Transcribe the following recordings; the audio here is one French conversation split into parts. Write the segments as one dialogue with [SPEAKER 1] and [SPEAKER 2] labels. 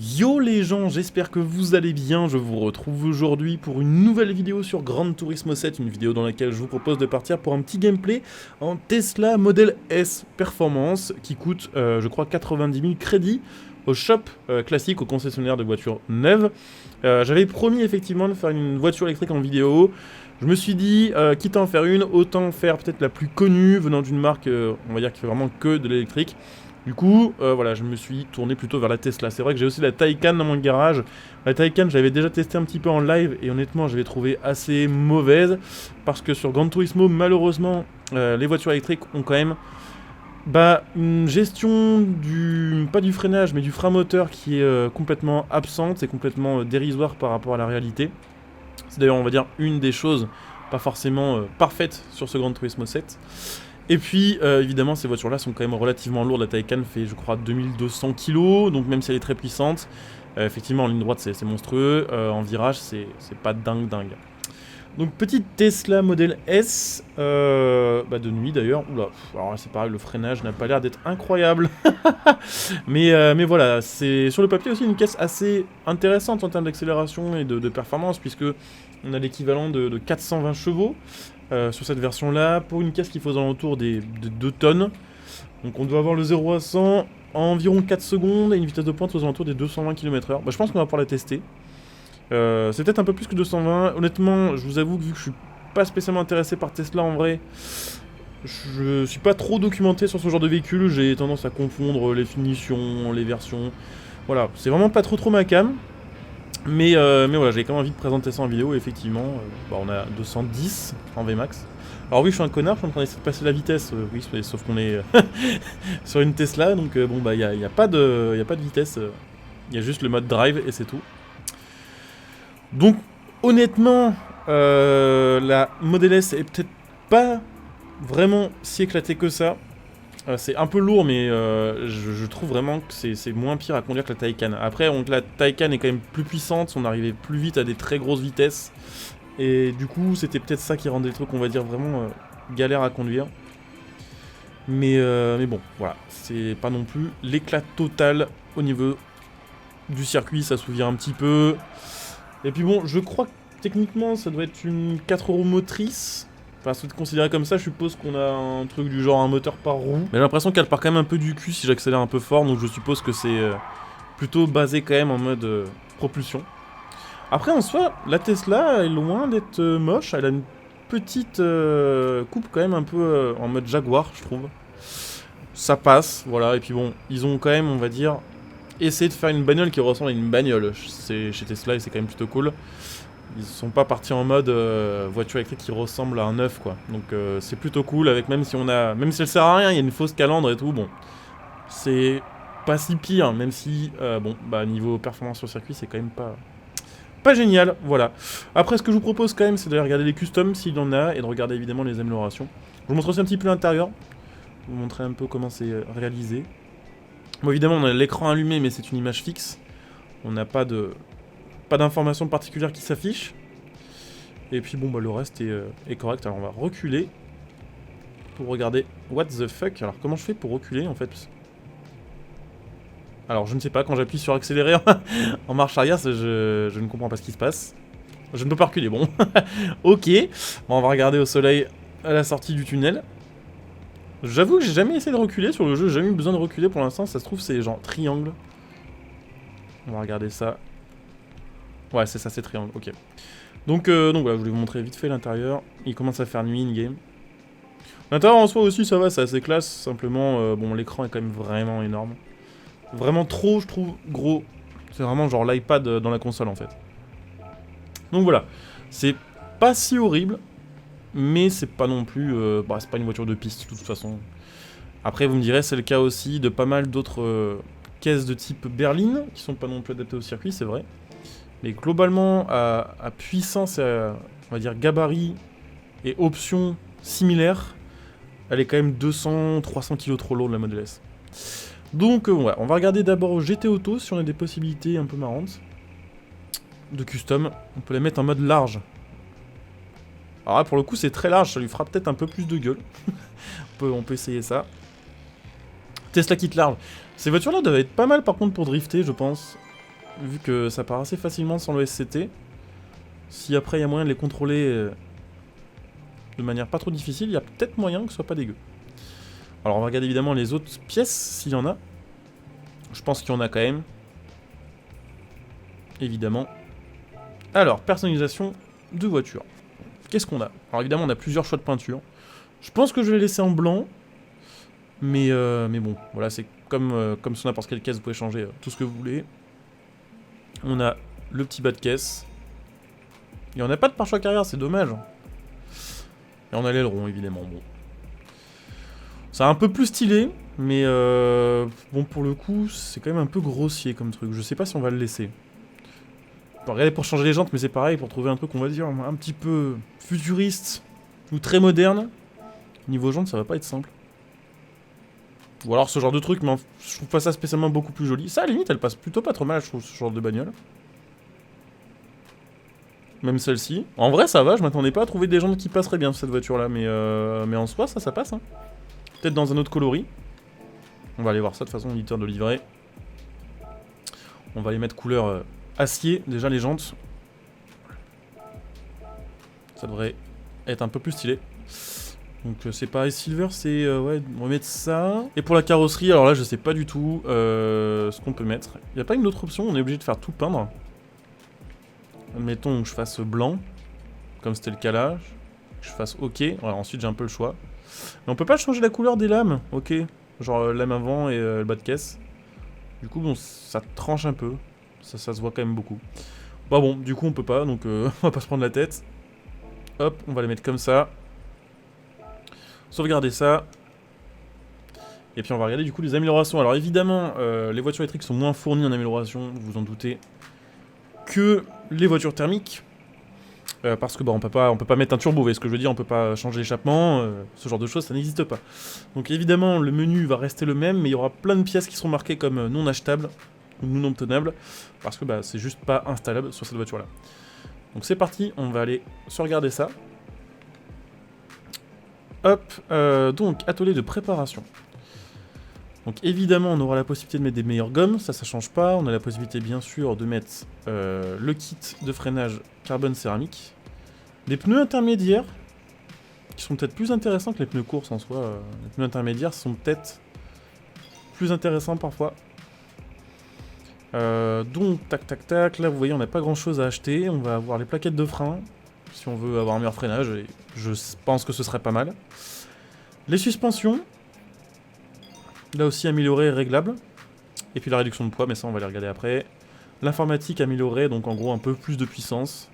[SPEAKER 1] Yo les gens, j'espère que vous allez bien, je vous retrouve aujourd'hui pour une nouvelle vidéo sur Gran Turismo 7, une vidéo dans laquelle je vous propose de partir pour un petit gameplay en Tesla Model S Performance qui coûte je crois 90 000 crédits au shop classique, au concessionnaire de voitures neuves. J'avais promis effectivement de faire une voiture électrique en vidéo, je me suis dit quitte à en faire une, autant faire peut-être la plus connue venant d'une marque on va dire qui fait vraiment que de l'électrique. Du coup, voilà, je me suis tourné plutôt vers la Tesla. C'est vrai que j'ai aussi la Taycan dans mon garage. La Taycan, j'avais déjà testé un petit peu en live et honnêtement, je l'ai trouvée assez mauvaise parce que sur Gran Turismo, malheureusement, les voitures électriques ont quand même une gestion pas du freinage, mais du frein moteur qui est complètement absente, c'est complètement dérisoire par rapport à la réalité. C'est d'ailleurs, on va dire, une des choses pas forcément parfaites sur ce Gran Turismo 7. Et puis, évidemment, ces voitures-là sont quand même relativement lourdes. La Taycan fait, je crois, 2200 kg, donc même si elle est très puissante, effectivement, en ligne droite, c'est monstrueux. En virage, c'est pas dingue. Donc, petite Tesla Model S, de nuit d'ailleurs. Oula, alors là, c'est pareil, le freinage n'a pas l'air d'être incroyable. mais voilà, c'est sur le papier aussi une caisse assez intéressante en termes d'accélération et de performance, puisque on a l'équivalent de 420 chevaux. Sur cette version là, pour une caisse qui fait aux alentours des 2 tonnes. Donc on doit avoir le 0 à 100 en environ 4 secondes et une vitesse de pointe aux alentours des 220 km/h. Je pense qu'on va pouvoir la tester. C'est peut-être un peu plus que 220. Honnêtement, je vous avoue que vu que je suis pas spécialement intéressé par Tesla en vrai, je suis pas trop documenté sur ce genre de véhicule. J'ai tendance à confondre les finitions, les versions. Voilà, c'est vraiment pas trop ma came. Mais voilà, j'avais quand même envie de présenter ça en vidéo, et effectivement, on a 210 en VMAX. Alors oui, je suis un connard, je suis en train d'essayer de passer la vitesse, oui, sauf qu'on est sur une Tesla, donc il n'y a pas de vitesse, il y a juste le mode drive et c'est tout. Donc, honnêtement, la Model S est peut-être pas vraiment si éclatée que ça. C'est un peu lourd, mais je trouve vraiment que c'est moins pire à conduire que la Taycan. Après, la Taycan est quand même plus puissante, on arrivait plus vite à des très grosses vitesses. Et du coup, c'était peut-être ça qui rendait le truc, on va dire, vraiment galère à conduire. Mais bon, voilà, c'est pas non plus l'éclat total au niveau du circuit, ça souvient un petit peu. Et puis bon, je crois que techniquement, ça doit être une 4 roues motrices. Enfin, c'est considéré comme ça, je suppose qu'on a un truc du genre un moteur par roue. Mais j'ai l'impression qu'elle part quand même un peu du cul si j'accélère un peu fort, donc je suppose que c'est plutôt basé quand même en mode propulsion. Après, en soi, la Tesla est loin d'être moche, elle a une petite coupe quand même un peu en mode Jaguar, je trouve. Ça passe, voilà, et puis bon, ils ont quand même, on va dire, essayé de faire une bagnole qui ressemble à une bagnole chez Tesla, et c'est quand même plutôt cool. Ils sont pas partis en mode voiture électrique qui ressemble à un neuf, quoi. Donc c'est plutôt cool, avec même si elle sert à rien, il y a une fausse calandre et tout, bon. C'est pas si pire, même si, niveau performance sur circuit, c'est quand même pas génial, voilà. Après, ce que je vous propose quand même, c'est d'aller regarder les customs s'il y en a, et de regarder évidemment les améliorations. Je vous montre aussi un petit peu l'intérieur, vous montrer un peu comment c'est réalisé. Bon, évidemment, on a l'écran allumé, mais c'est une image fixe. On n'a pas d'informations particulières qui s'affichent. Et puis le reste est correct. Alors on va reculer pour regarder what the fuck. Alors comment je fais pour reculer en fait? Alors je ne sais pas, quand j'appuie sur accélérer en marche arrière, je ne comprends pas ce qui se passe. Je ne peux pas reculer, bon. Ok, on va regarder au soleil à la sortie du tunnel. J'avoue que j'ai jamais essayé de reculer sur le jeu, j'ai jamais eu besoin de reculer pour l'instant, ça se trouve c'est genre triangle. On va regarder ça. Ouais, c'est ça, c'est triangle, ok. Donc voilà, je voulais vous montrer vite fait l'intérieur. Il commence à faire nuit in-game. L'intérieur en soi aussi, ça va, c'est assez classe. Simplement, l'écran est quand même vraiment énorme. Vraiment trop, je trouve, gros. C'est vraiment genre l'iPad dans la console, en fait. Donc voilà, c'est pas si horrible, mais c'est pas non plus... c'est pas une voiture de piste, de toute façon. Après, vous me direz, c'est le cas aussi de pas mal d'autres caisses de type berline, qui sont pas non plus adaptées au circuit, c'est vrai. Mais globalement, à puissance, on va dire gabarit et options similaires, elle est quand même 200-300 kg trop lourde la Model S. Donc ouais, on va regarder d'abord au GT Auto si on a des possibilités un peu marrantes de custom. On peut les mettre en mode large. Alors là, pour le coup, c'est très large, ça lui fera peut-être un peu plus de gueule. on peut essayer ça. Tesla kit large. Ces voitures-là doivent être pas mal par contre pour drifter, je pense. vu que ça part assez facilement sans le SCT. Si après il y a moyen de les contrôler de manière pas trop difficile, il y a peut-être moyen que ce soit pas dégueu. Alors on va regarder évidemment les autres pièces, s'il y en a. Je pense qu'il y en a quand même. Évidemment. Alors, personnalisation de voiture. Qu'est-ce qu'on a? Alors évidemment on a plusieurs choix de peinture. Je pense que je vais laisser en blanc. Mais bon, voilà, c'est comme sur n'importe quelle caisse, vous pouvez changer tout ce que vous voulez. On a le petit bas de caisse. Et on n'a pas de pare-choc arrière, c'est dommage. Et on a l'aileron, évidemment. Bon. C'est un peu plus stylé, mais bon, pour le coup, c'est quand même un peu grossier comme truc. Je sais pas si on va le laisser. Bon, regardez pour changer les jantes, mais c'est pareil, pour trouver un truc, on va dire, un petit peu futuriste ou très moderne. Niveau jantes, ça va pas être simple. Ou alors ce genre de truc, mais je trouve pas ça spécialement beaucoup plus joli. Ça, à la limite, elle passe plutôt pas trop mal, je trouve, ce genre de bagnole. Même celle-ci. En vrai, ça va, je m'attendais pas à trouver des jantes qui passeraient bien sur cette voiture-là, mais en soi, ça passe. Hein. Peut-être dans un autre coloris. On va aller voir ça, de toute façon, éditeur de livret. On va les mettre couleur acier, déjà les jantes. Ça devrait être un peu plus stylé. Donc c'est pareil, silver, c'est... ouais, on va mettre ça. Et pour la carrosserie, alors là, je sais pas du tout ce qu'on peut mettre. Il n'y a pas une autre option, on est obligé de faire tout peindre. Admettons que je fasse blanc, comme c'était le cas là. Que je fasse OK, voilà, ensuite j'ai un peu le choix. Mais on peut pas changer la couleur des lames, OK. Genre lame avant et le bas de caisse. Du coup, bon, ça tranche un peu. Ça se voit quand même beaucoup. Bah bon, du coup on peut pas, donc on va pas se prendre la tête. Hop, on va les mettre comme ça. Sauvegarder ça. Et puis on va regarder du coup les améliorations. Alors évidemment, les voitures électriques sont moins fournies en amélioration, vous vous en doutez, que les voitures thermiques. Parce que bah, on peut pas mettre un turbo, vous voyez ce que je veux dire, on peut pas changer l'échappement, ce genre de choses, ça n'existe pas. Donc évidemment, le menu va rester le même, mais il y aura plein de pièces qui seront marquées comme non achetables, ou non obtenables, parce que bah, c'est juste pas installable sur cette voiture-là. Donc c'est parti, on va aller se regarder ça. Hop, donc atelier de préparation. Donc évidemment on aura la possibilité de mettre des meilleures gommes, ça change pas. On a la possibilité bien sûr de mettre le kit de freinage carbone céramique. Des pneus intermédiaires, qui sont peut-être plus intéressants que les pneus courses en soi. Les pneus intermédiaires sont peut-être plus intéressants parfois. Donc tac tac tac, là vous voyez on n'a pas grand chose à acheter. On va avoir les plaquettes de frein, si on veut avoir un meilleur freinage, et je pense que ce serait pas mal. Les suspensions, là aussi amélioré et réglable. Et puis la réduction de poids, mais ça on va les regarder après. L'informatique améliorée, donc en gros un peu plus de puissance.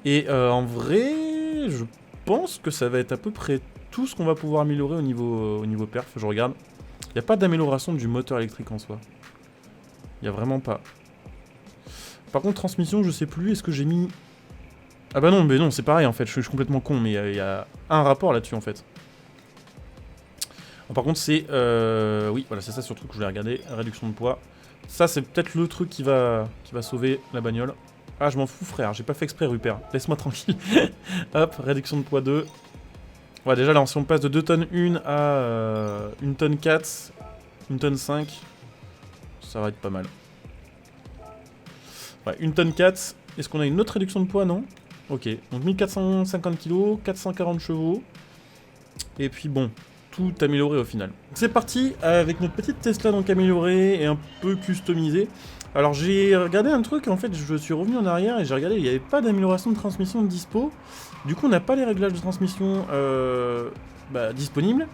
[SPEAKER 1] Et en vrai, je pense que ça va être à peu près tout ce qu'on va pouvoir améliorer au niveau perf. Je regarde. Il n'y a pas d'amélioration du moteur électrique en soi. Il n'y a vraiment pas. Par contre, transmission, je sais plus, est-ce que j'ai mis... Ah bah non, mais non, c'est pareil en fait, je suis complètement con, mais il y a un rapport là-dessus en fait. Par contre, c'est... oui, voilà, c'est ça surtout que je voulais regarder. Réduction de poids. Ça, c'est peut-être le truc qui va sauver la bagnole. Ah, je m'en fous, frère. J'ai pas fait exprès, Rupert. Laisse-moi tranquille. Hop, réduction de poids 2. Ouais, déjà, là, si on passe de 2 tonnes 1 à 1 tonne 4, 1 tonne 5, ça va être pas mal. Ouais, 1 tonne 4. Est-ce qu'on a une autre réduction de poids? Non. Ok. Donc 1450 kg, 440 chevaux. Et puis bon... tout amélioré au final. C'est parti avec notre petite Tesla donc améliorée et un peu customisée. Alors j'ai regardé un truc, en fait je suis revenu en arrière et j'ai regardé, il n'y avait pas d'amélioration de transmission de dispo. Du coup on n'a pas les réglages de transmission disponibles.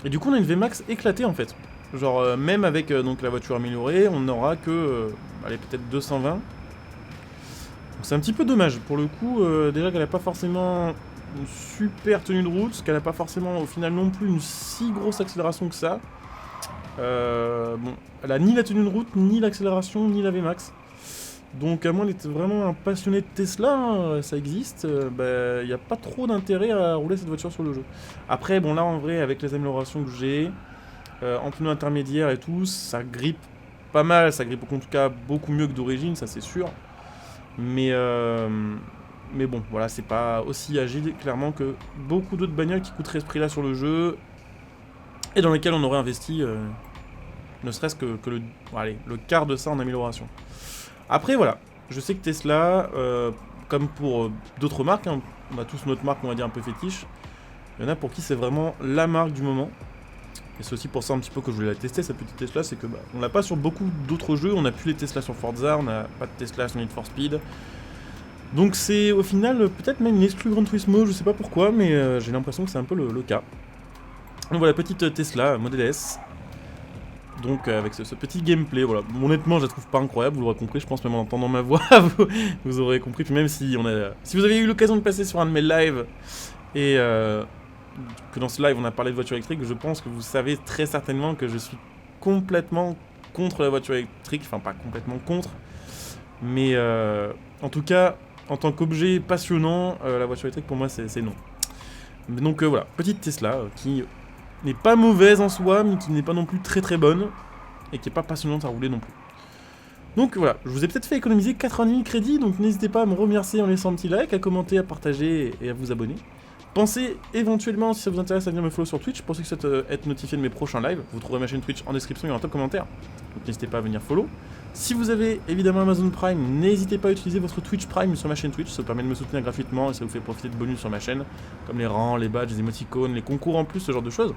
[SPEAKER 1] Et du coup on a une VMAX éclatée en fait. Genre même avec donc la voiture améliorée, on n'aura que allez, peut-être 220. Donc c'est un petit peu dommage. Pour le coup, déjà qu'elle n'a pas forcément... une super tenue de route, qu'elle n'a pas forcément au final non plus une si grosse accélération que ça. Bon, elle a ni la tenue de route, ni l'accélération, ni la VMAX. Donc à moins d'être vraiment un passionné de Tesla, hein, ça existe, il n'y a pas trop d'intérêt à rouler cette voiture sur le jeu. Après, bon là en vrai, avec les améliorations que j'ai, en pneus intermédiaires et tout, ça grippe pas mal, ça grippe en tout cas beaucoup mieux que d'origine, ça c'est sûr. Mais bon, voilà, c'est pas aussi agile, clairement, que beaucoup d'autres bagnoles qui coûteraient ce prix-là sur le jeu, et dans lesquelles on aurait investi, ne serait-ce que le quart de ça en amélioration. Après voilà, je sais que Tesla, comme pour d'autres marques, hein, on a tous notre marque on va dire un peu fétiche, il y en a pour qui c'est vraiment la marque du moment. Et c'est aussi pour ça un petit peu que je voulais la tester cette petite Tesla, c'est que on l'a pas sur beaucoup d'autres jeux, on n'a plus les Tesla sur Forza, on n'a pas de Tesla sur Need for Speed. Donc c'est au final peut-être même une exclue Gran Turismo, je sais pas pourquoi, mais j'ai l'impression que c'est un peu le cas. Donc voilà, petite Tesla Model S. Donc avec ce petit gameplay, voilà. Honnêtement, je la trouve pas incroyable, vous l'aurez compris, je pense même en entendant ma voix, vous aurez compris. Puis même si si vous avez eu l'occasion de passer sur un de mes lives et que dans ce live on a parlé de voiture électrique, je pense que vous savez très certainement que je suis complètement contre la voiture électrique, enfin pas complètement contre, mais en tout cas, en tant qu'objet passionnant, la voiture électrique pour moi c'est non. Donc voilà, petite Tesla qui n'est pas mauvaise en soi, mais qui n'est pas non plus très très bonne, et qui n'est pas passionnante à rouler non plus. Donc voilà, je vous ai peut-être fait économiser 90 crédits, donc n'hésitez pas à me remercier en laissant un petit like, à commenter, à partager et à vous abonner. Pensez éventuellement, si ça vous intéresse, à venir me follow sur Twitch, pensez que ça être notifié de mes prochains lives. Vous trouverez ma chaîne Twitch en description et en top commentaire, donc n'hésitez pas à venir follow. Si vous avez évidemment Amazon Prime, n'hésitez pas à utiliser votre Twitch Prime sur ma chaîne Twitch, ça vous permet de me soutenir gratuitement et ça vous fait profiter de bonus sur ma chaîne, comme les rangs, les badges, les émoticônes, les concours en plus, ce genre de choses.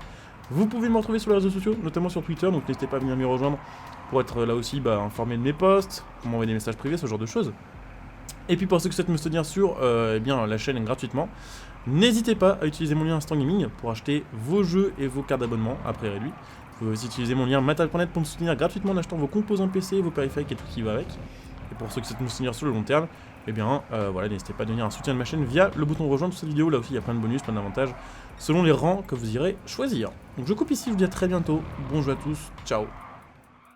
[SPEAKER 1] Vous pouvez me retrouver sur les réseaux sociaux, notamment sur Twitter, donc n'hésitez pas à venir m'y rejoindre pour être là aussi informé de mes posts, pour m'envoyer des messages privés, ce genre de choses. Et puis pour ceux qui souhaitent me soutenir sur la chaîne gratuitement, n'hésitez pas à utiliser mon lien Instant Gaming pour acheter vos jeux et vos cartes d'abonnement à prix réduit. Vous pouvez aussi utiliser mon lien matal.net pour me soutenir gratuitement en achetant vos composants PC, vos périphériques et tout ce qui va avec. Et pour ceux qui souhaitent me soutenir sur le long terme, voilà, n'hésitez pas à devenir un soutien de ma chaîne via le bouton rejoindre sous cette vidéo. Là aussi, il y a plein de bonus, plein d'avantages selon les rangs que vous irez choisir. Donc je coupe ici, je vous dis à très bientôt. Bon jeu à tous, ciao.